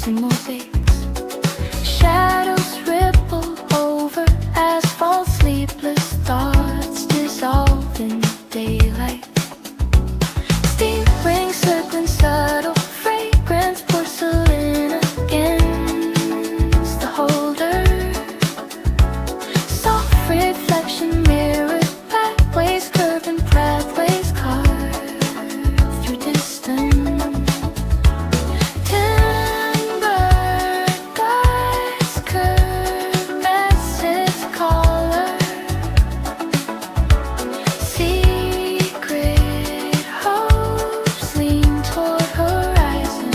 colors and mosaics. Shadows ripple over asphalt, sleepless thoughts dissolve in daylight. Steam rings circling, subtle fragrance, porcelain against the holder. Soft reflection mirrored pathways, curving pathways carved through distance. Timber guides caress its collar. Secret hopes lean toward horizon.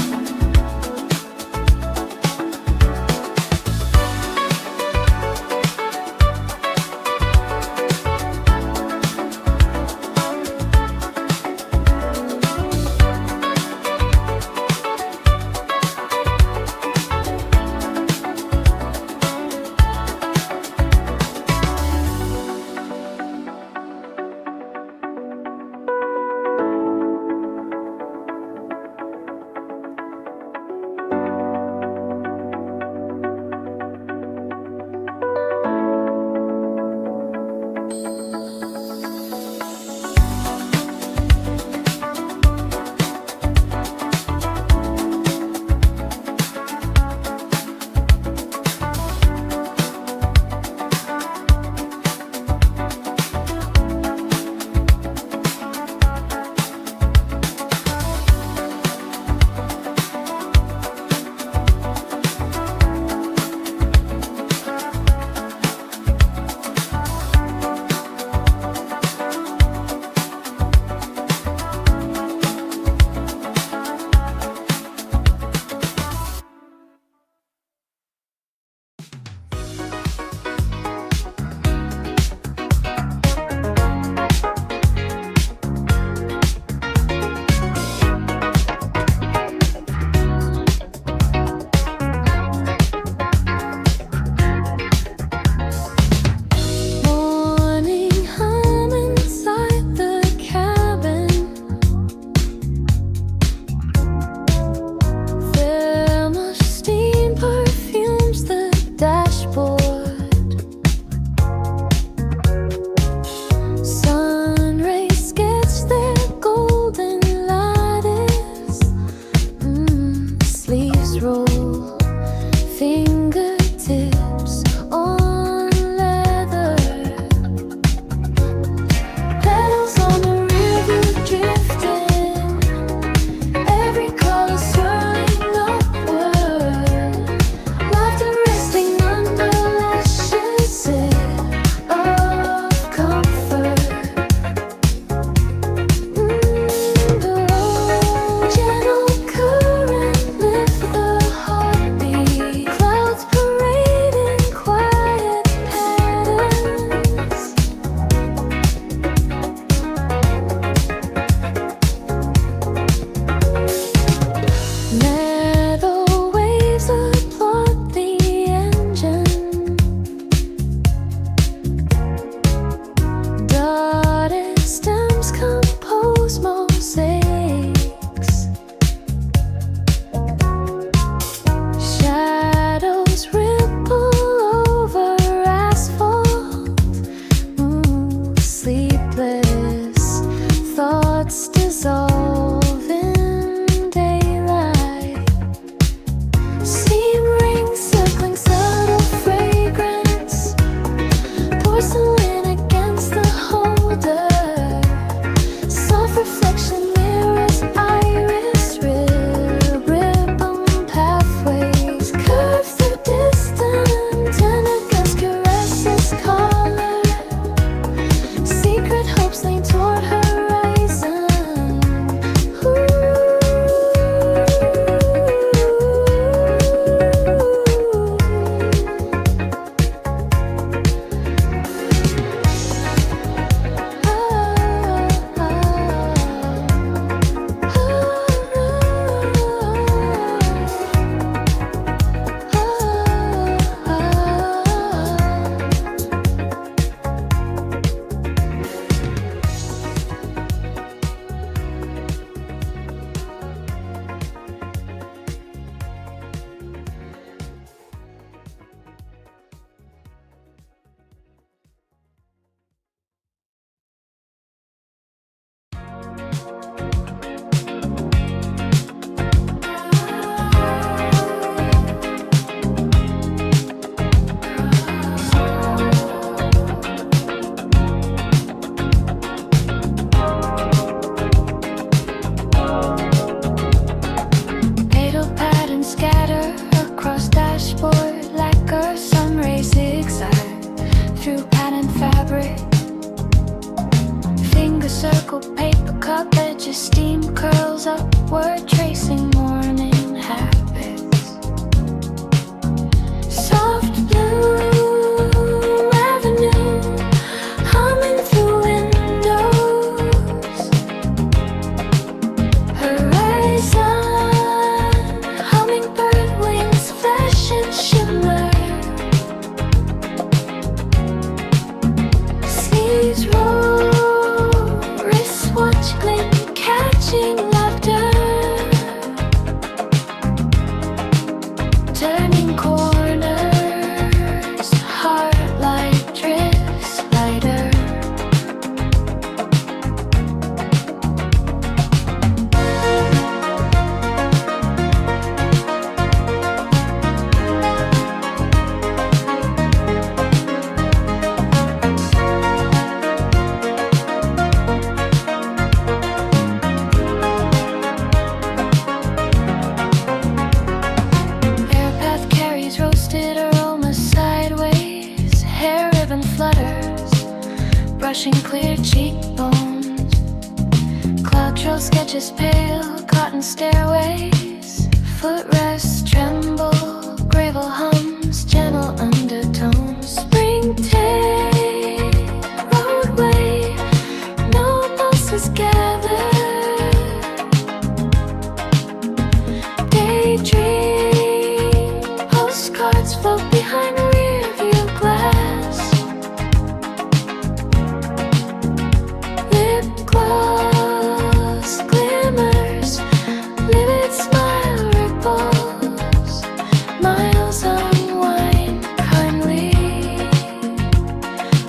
Morning hum inside the cabin. Thermos steam perfumes the dashboard. Sun rays sketch their golden lattice. Sleeves roll, fingertips on leather. Petals on the river drifting, every color swirling upward. Laughter resting under lashes of comfort. Below, gentle current lift the heartbeat. Clouds curls upward, tracing morning habits. Soft blue avenue, humming through windows. Horizon, hummingbird wings flash and shimmer. Sleeves roll, wristwatch glint, catching laughter. Turning corners, heart like drifts lighter. Airpath carries roasted aroma sideways. Hair ribbon flutters, brushing clear cheekbones. Cloud trail sketches pale cotton stairways. Footrests tremble, gravel hums, gentle undertones. Spring-tail roadway, no pulses gather. Daydream postcards float behind rearview glass. Lip gloss glimmers, livid smile ripples. Miles unwind kindly,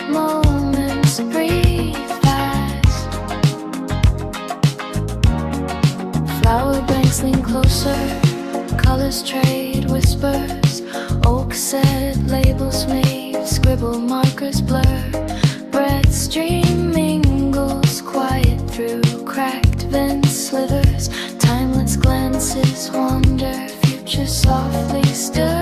moments breathe fast. Flower banks lean closer, colors trade whispers. Oak said, labels made, scribble markers blur. Breath stream mingles, quiet through cracked vent slivers. Timeless glances wander, future softly stir.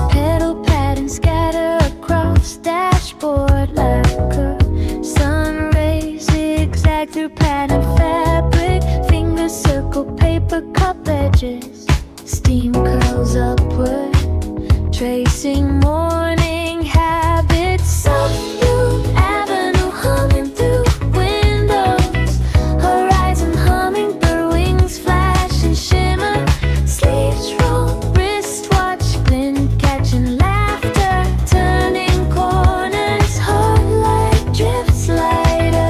Pedal patterns scatter across dashboard lacquer. Sun rays zigzag through patterned fabric. Fingers circle paper cup edges. Steam curls upward, tracing morning habits. Soft blue avenue humming through windows. Horizon hummingbird wings flash and shimmer. Sleeves roll, wristwatch glint, catching laughter. Turning corners, heart like drifts lighter.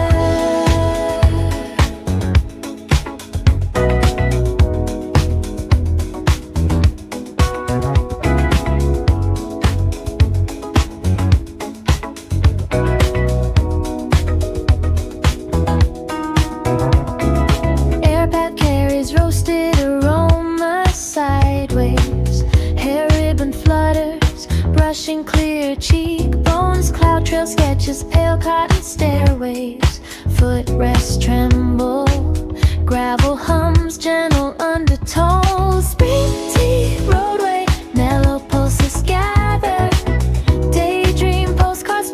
Airpath carries roasted aroma sideways. Hair ribbon flutters, brushing clear cheekbones. Cloud trail sketches pale cotton stairways. Footrests tremble, gravel hums, gentle undertones. Spring tea roadway, mellow pulses gather. Daydream postcards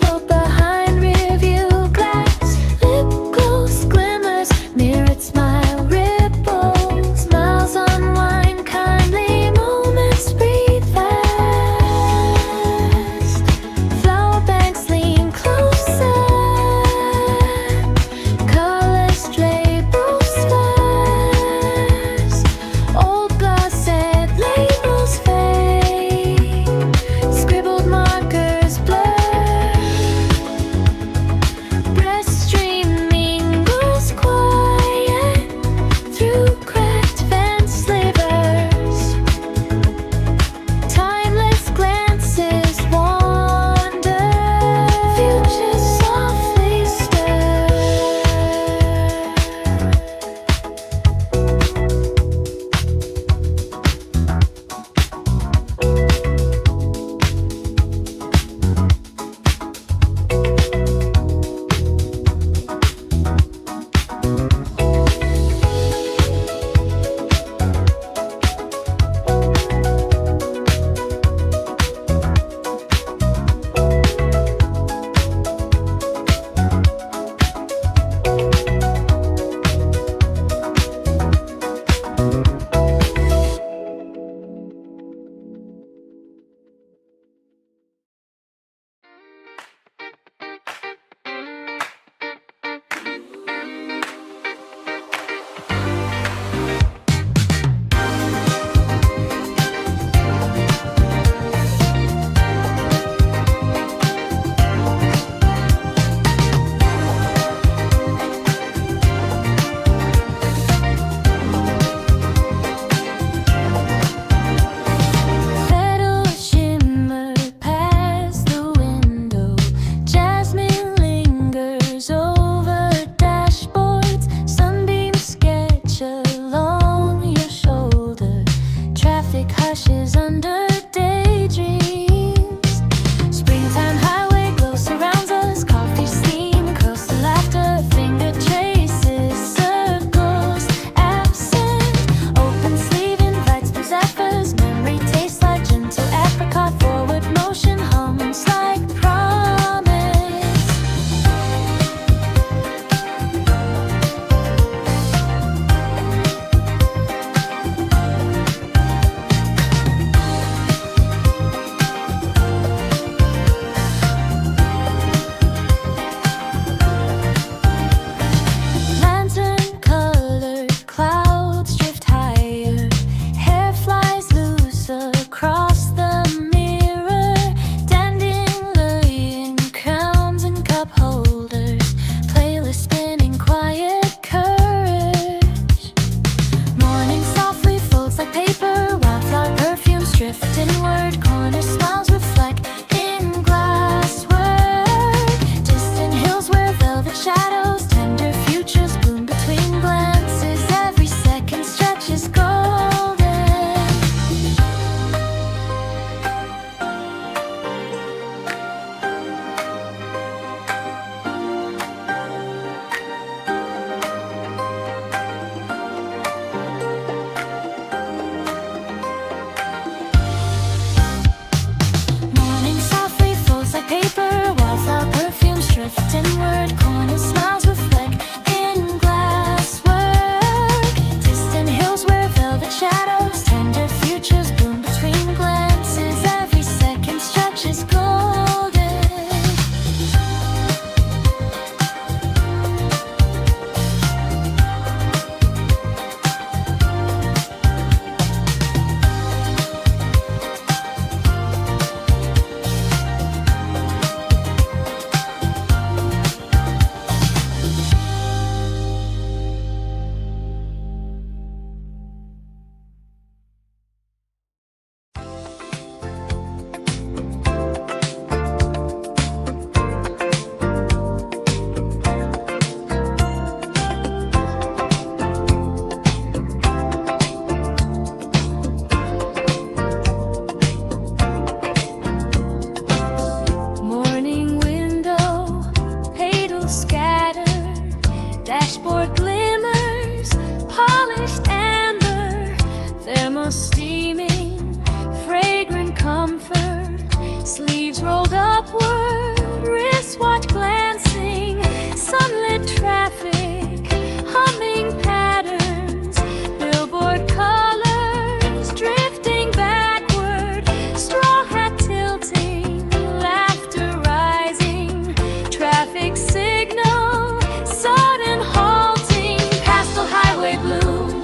Floorboard glimmers, polished amber, thermos steaming, fragrant comfort, sleeves rolled upward, wristwatch glancing, sunlit traffic, humming patterns, billboard colors, drifting backward, straw hat tilting, laughter rising, traffic signal, sudden halting, pastel highway blue,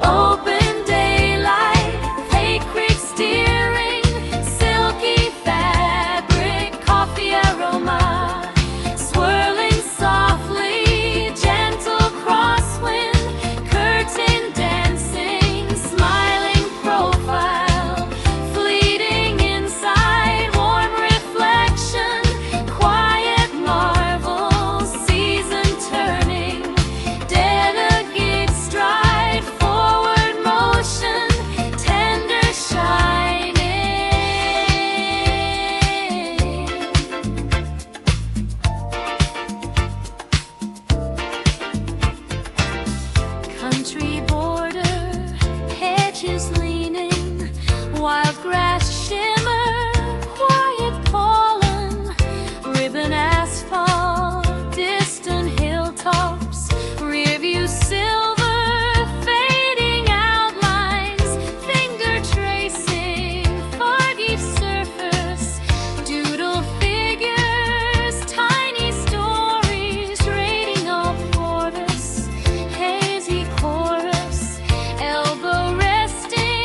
open daylight, fake creek steering, silky fabric, coffee aroma, swirling softly, gentle crosswind, curtain dancing, smiling profile, fleeting insight, warm reflection, quiet marvel, season turning, delicate stride, forward motion, tender shining. Country border, hedges leaning, wild grass shimmer, quiet pollen, ribbon asphalt, distant hilltops, rear view silver, fading outlines, finger tracing, foggy surface, doodle figures, tiny stories, rating all for us, hazy chorus, elbow resting,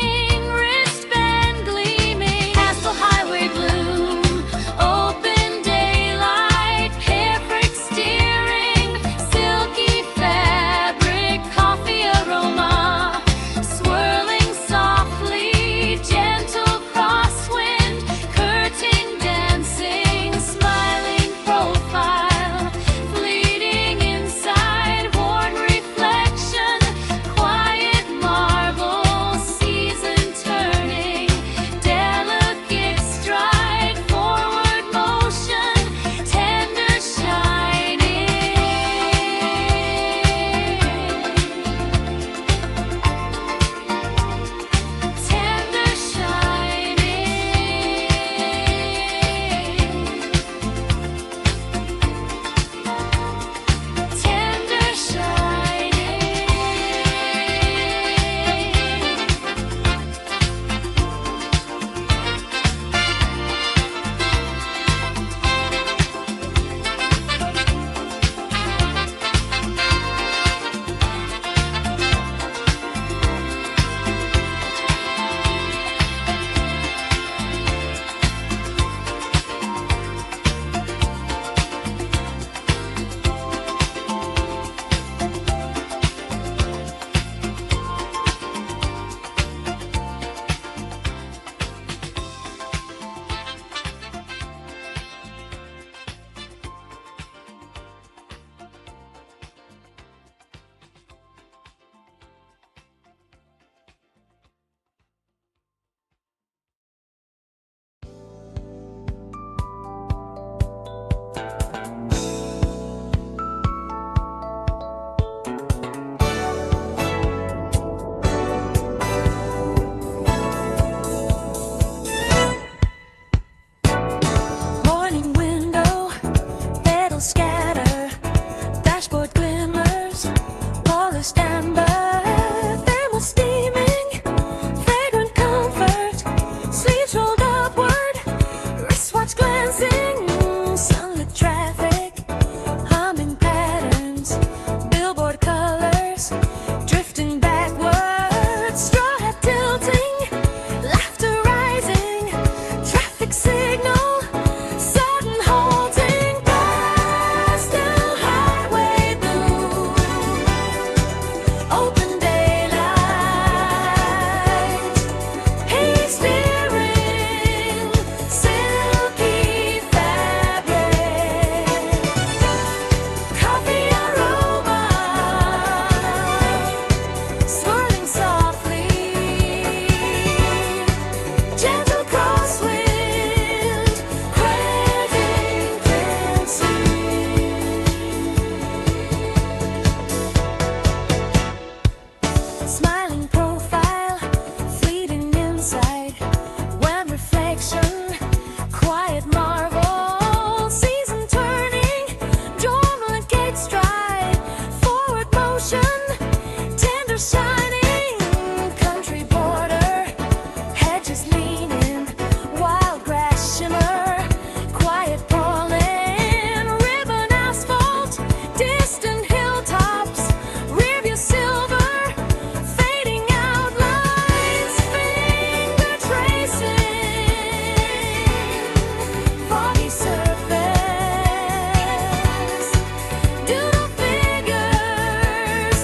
ocean, tender shining country border, hedges leaning, wild grass shimmer, quiet falling, ribbon asphalt, distant hilltops, rearview silver, fading outlines, finger tracing, foggy surface, doodle figures,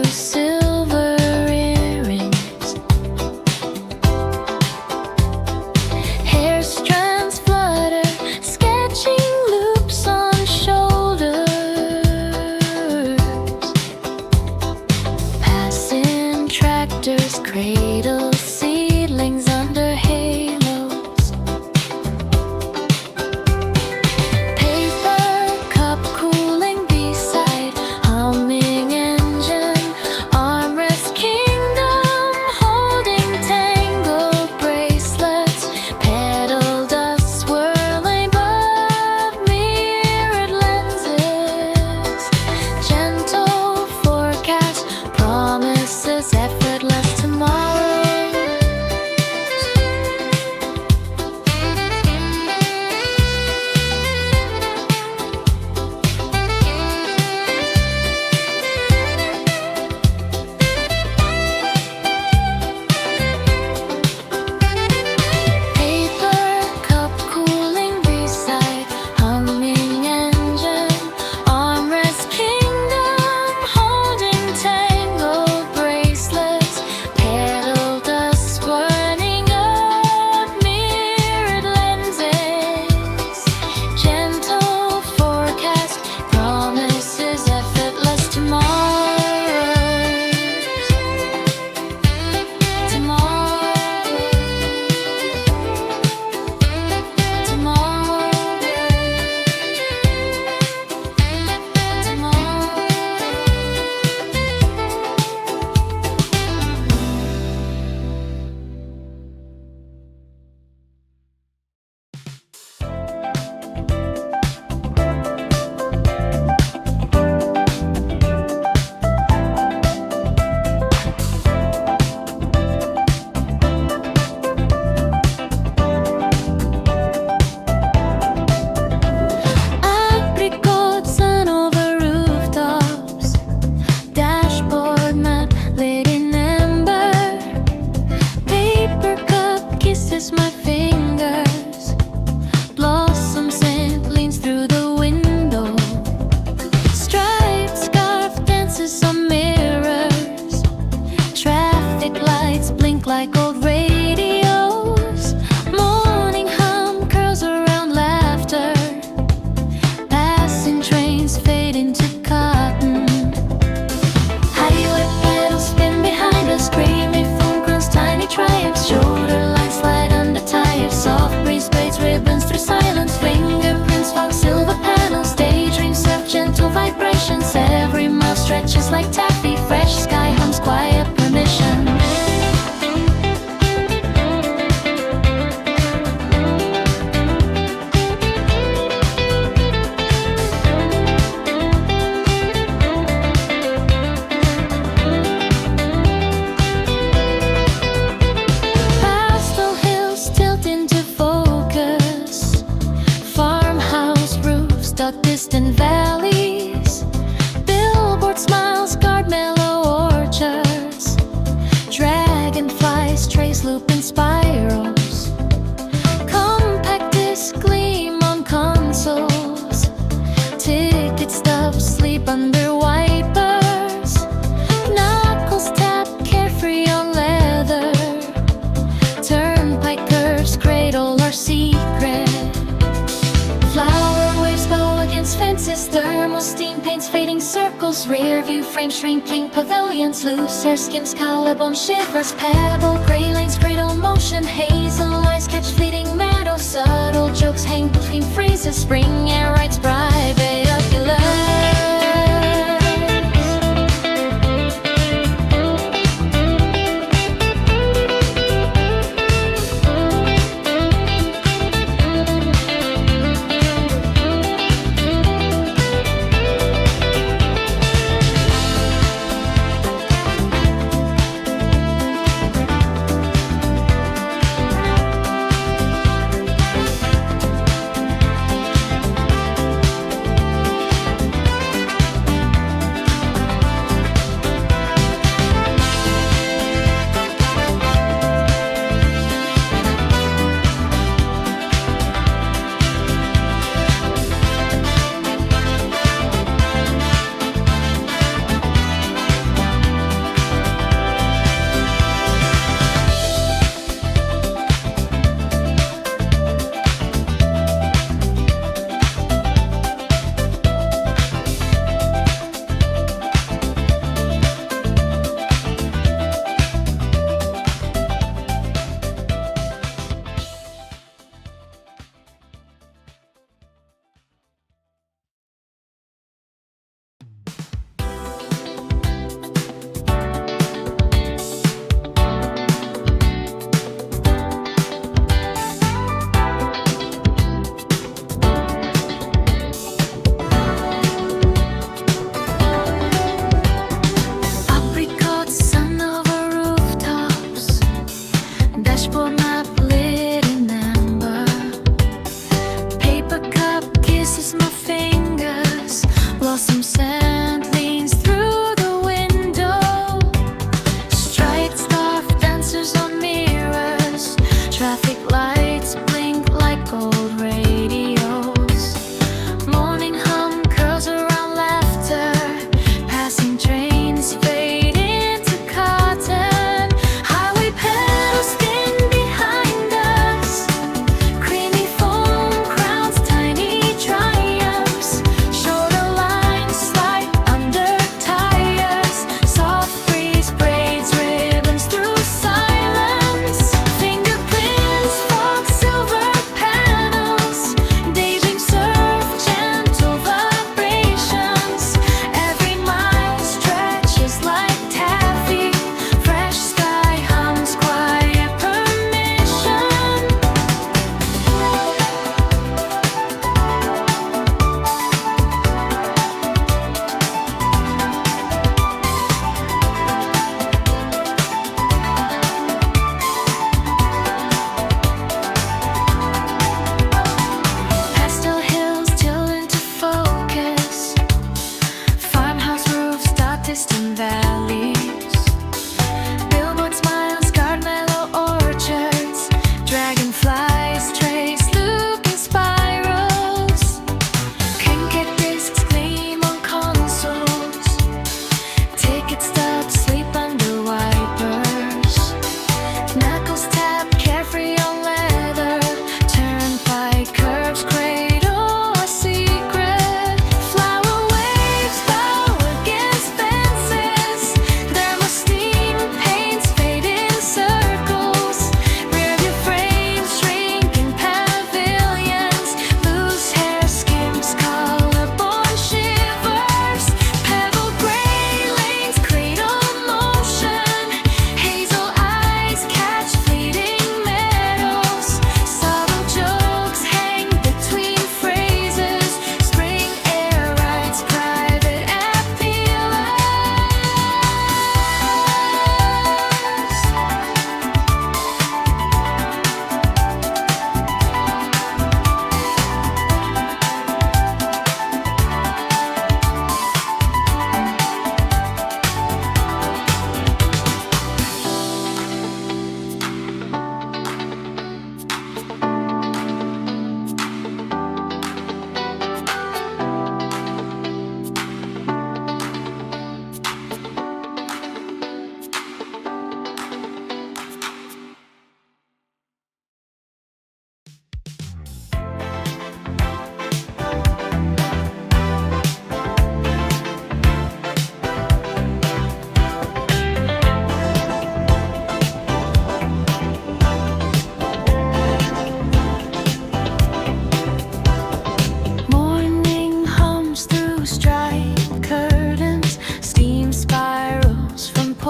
silver earrings. Hair strands flutter, sketching loops on shoulders. Passing tractors cradle seedlings under halos. Paper cup cooling beside humming engine. Armrest kingdom holding tangled bracelets. Pedal dust swirling above mirrored lenses. Gentle forecast promises effortless tomorrows. Paper cup cooling beside humming engine. Armrest kingdom holding tangled bracelets. Pedal dust swirling up mirrored lenses. Gentle forecast promises effortless tomorrows. Apricot sun over rooftops. Dashboard mat lit in amber. Paper cup kisses my fingers. Blossom scent leans through the window. Striped scarf dances on mirrors. Traffic lights blink like old radios. Morning hum curls around laughter. Passing trains fade into cotton. Highway pedals spin behind us. Creamy foam grows tiny triumphs. Shoulder lines slide under tires. Soft breeze braids ribbons through silence. Fingerprints fog silver panels. Daydreams of gentle vibrations. Every mile stretches like taffy. Fresh sky hums quiet permission. Pastel hills tilt into focus. Farmhouse roofs dot distant valleys. Billboard smiles guard mellow orchards. Dragonflies trace loop in spirals. Compact disc gleam on consoles. Ticket stubs sleep under wipers. Knuckles tap carefree on leather. Turnpike curves cradle our secret. Flower waves bow against fences. Thermal steam paints fading circles. Rear view frame shrinking pavilions. Loose hair skims collarbone shivers. Pebble gray lanes cradle motion. Hazel eyes catch fleeting meadows. Subtle jokes hang between phrases. Spring air writes private oculars.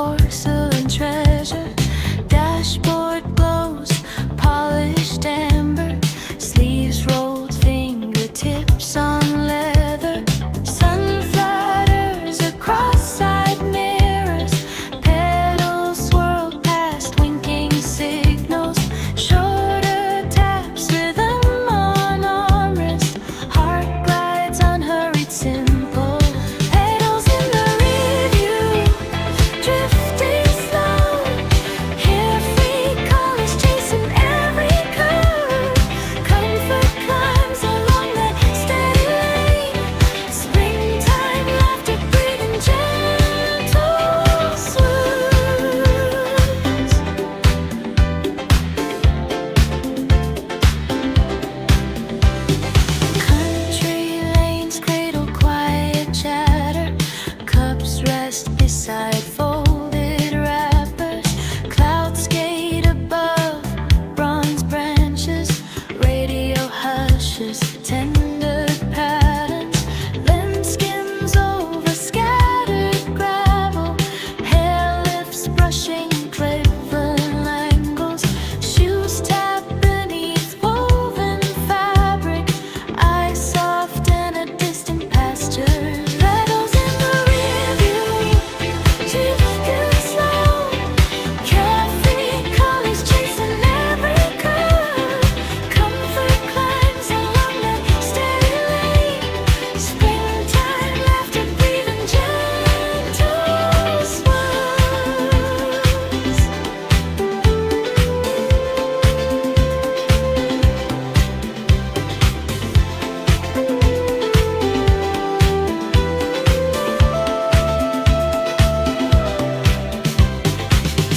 porcelain treasure. Dashboard glows, polished amber. Sleeves rolled, fingertips on leather. Sun flutters across side mirrors. Pedals swirl past, winking signals. Shoulder taps, rhythm on armrest. Heart glides unhurried, simple. Pedals in the rear view, drifting slow. Carefree colors chasing every curve. Comfort climbs along that steady lane. Springtime laughter breathing gentle swoons. Country lanes cradle quiet chatter. Cups rest beside folded wrappers. Clouds skate above bronze branches. Radio hushes, tender patterns. Lens skims over scattered gravel. Hair lifts brushing Cleveland angles. Shoes tap beneath woven fabric. Eyes soft in a distant pasture. Pedals in the rear view, drifting slow. Carefree colors chasing every curve. Comfort climbs along that steady lane. Springtime laughter breathing gentle swoons.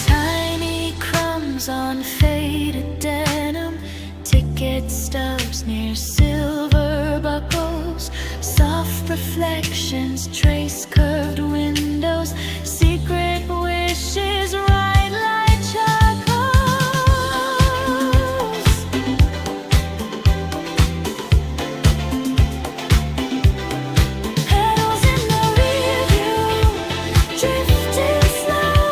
Tiny crumbs on faded denim. Ticket stubs near silver buckles. Soft reflections trace curved windows. Secret wishes write like charcoals. Pedals in the rear view, drifting slow.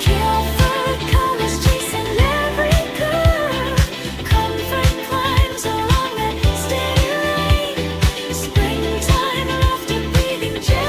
Comfort colors chasing every curve. Comfort climbs along that steady lane. Springtime laughter breathing gentle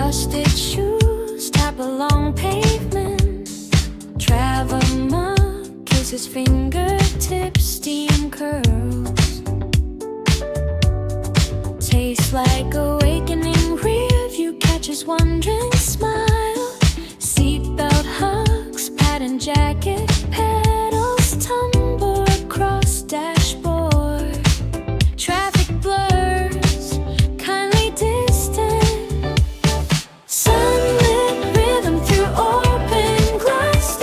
Frosted shoes tap along pavement. Travel mug kisses fingertips, steam curls. Tastes like awakening, rear view catches wondering smile. Seatbelt hugs, pattern jacket, pedals tumble across dashboard. Traffic blurs, kindly distant. Sunlit rhythm through open glass.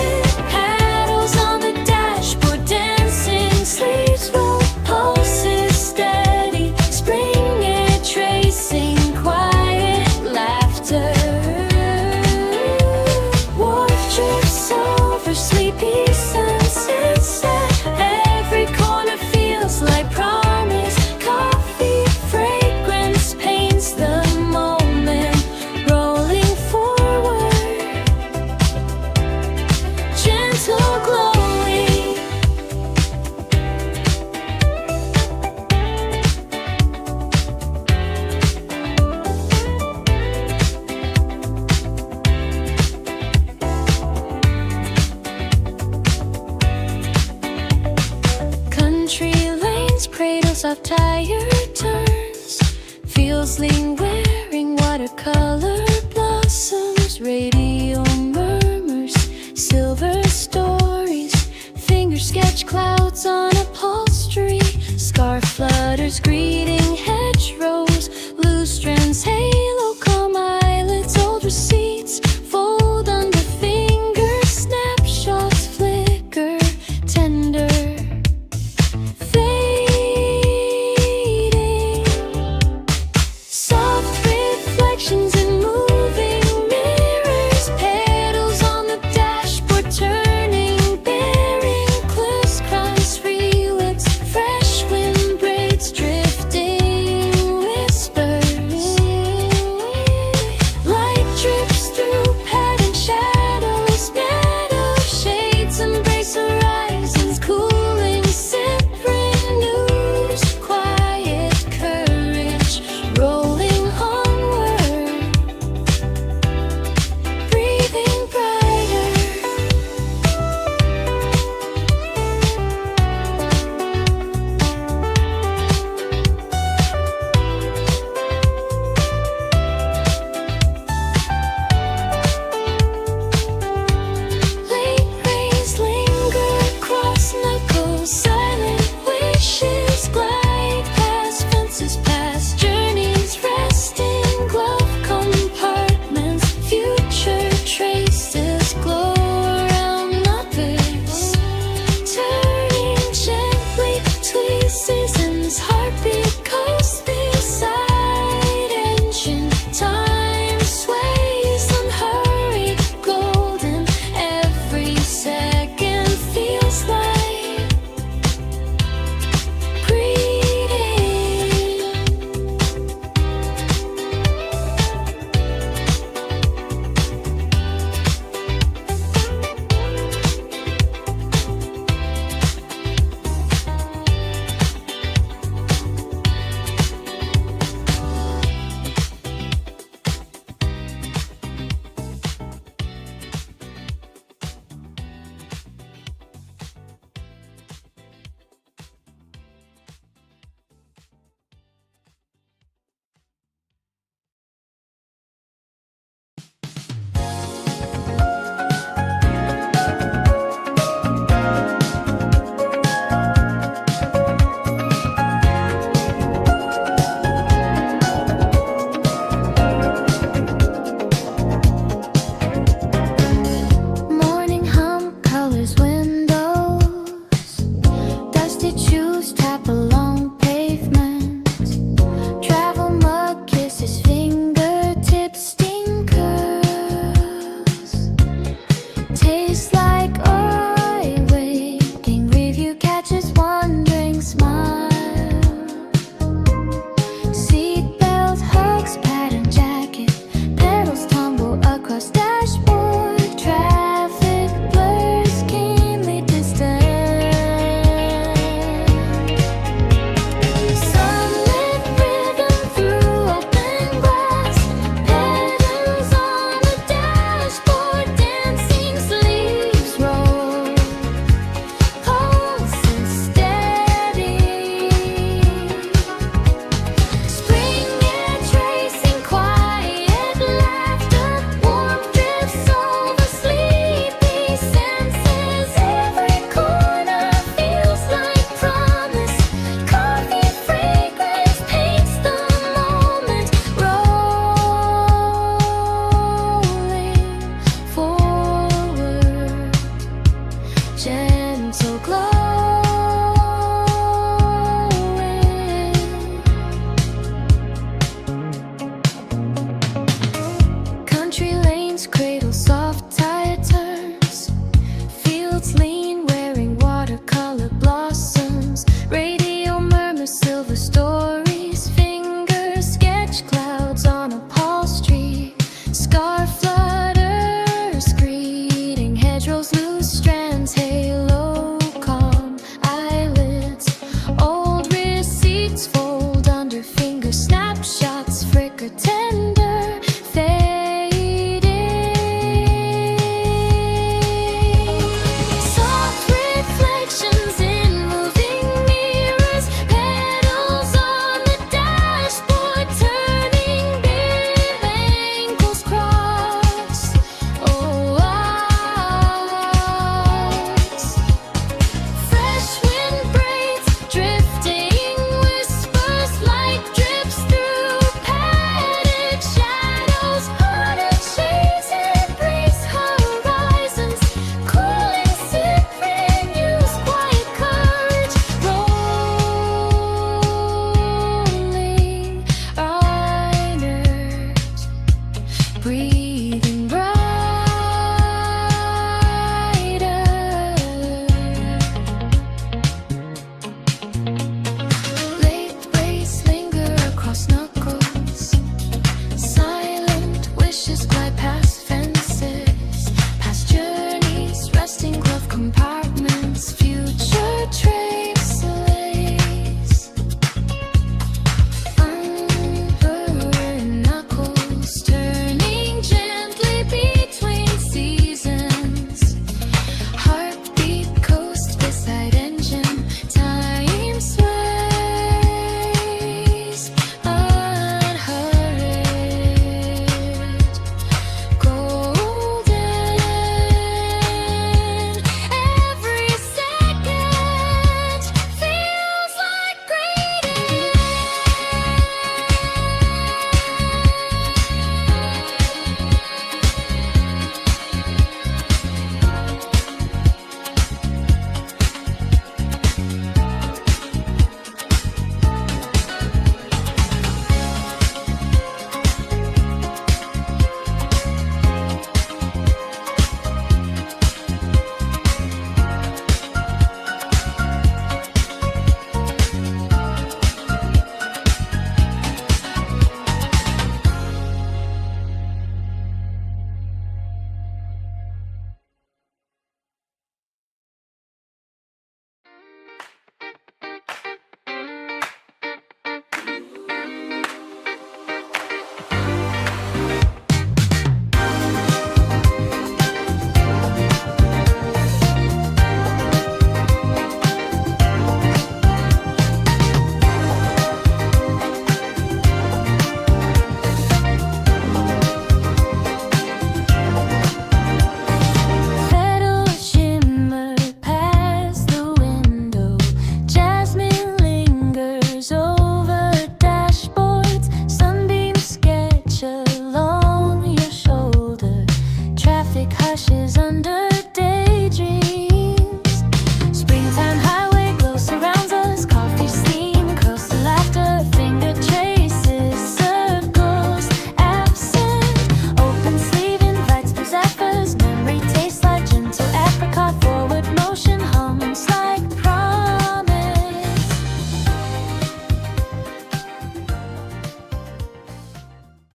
Paddles on the dashboard, dancing sleeves roll, pulses steady. Spring air tracing quiet laughter. Wharf drifts over sleepy sunsets. Every corner feels like promise. Coffee fragrance paints the moment. Rolling forward, gentle glowing. Country lanes, cradles of tire turns. Feels lean wearing watercolor